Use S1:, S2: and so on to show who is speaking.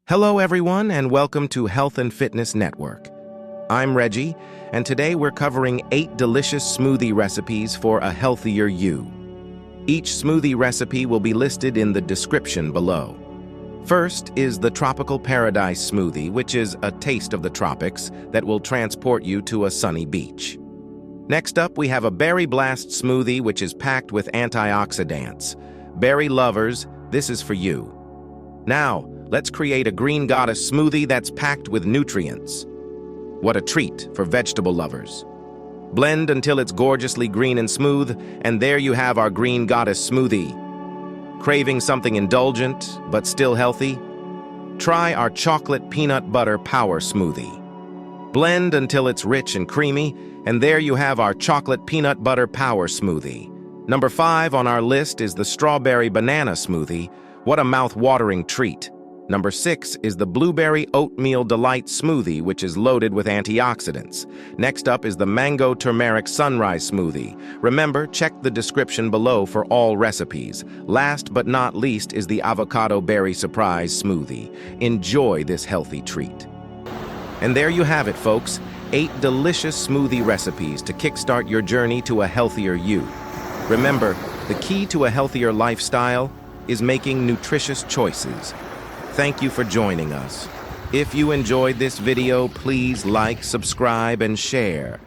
S1: Hello everyone and welcome to Health and Fitness Network. I'm Reggie, and today we're covering 8 delicious smoothie recipes for a healthier you. Each smoothie recipe will be listed in the description below. First is the Tropical Paradise Smoothie, which is a taste of the tropics that will transport you to a sunny beach. Next up, we have a Berry Blast Smoothie, which is packed with antioxidants. Berry lovers, this is for you. Now, let's create a Green Goddess smoothie that's packed with nutrients. What a treat for vegetable lovers. Blend until it's gorgeously green and smooth, and there you have our Green Goddess smoothie. Craving something indulgent, but still healthy? Try our Chocolate Peanut Butter Power Smoothie. Blend until it's rich and creamy, and there you have our Chocolate Peanut Butter Power Smoothie. Number 5 on our list is the Strawberry Banana Smoothie. What a mouth-watering treat. Number 6 is the Blueberry Oatmeal Delight Smoothie, which is loaded with antioxidants. Next up is the Mango Turmeric Sunrise Smoothie. Remember, check the description below for all recipes. Last but not least is the Avocado Berry Surprise Smoothie. Enjoy this healthy treat. And there you have it, folks. 8 delicious smoothie recipes to kickstart your journey to a healthier you. Remember, the key to a healthier lifestyle is making nutritious choices. Thank you for joining us. If you enjoyed this video, please like, subscribe, and share.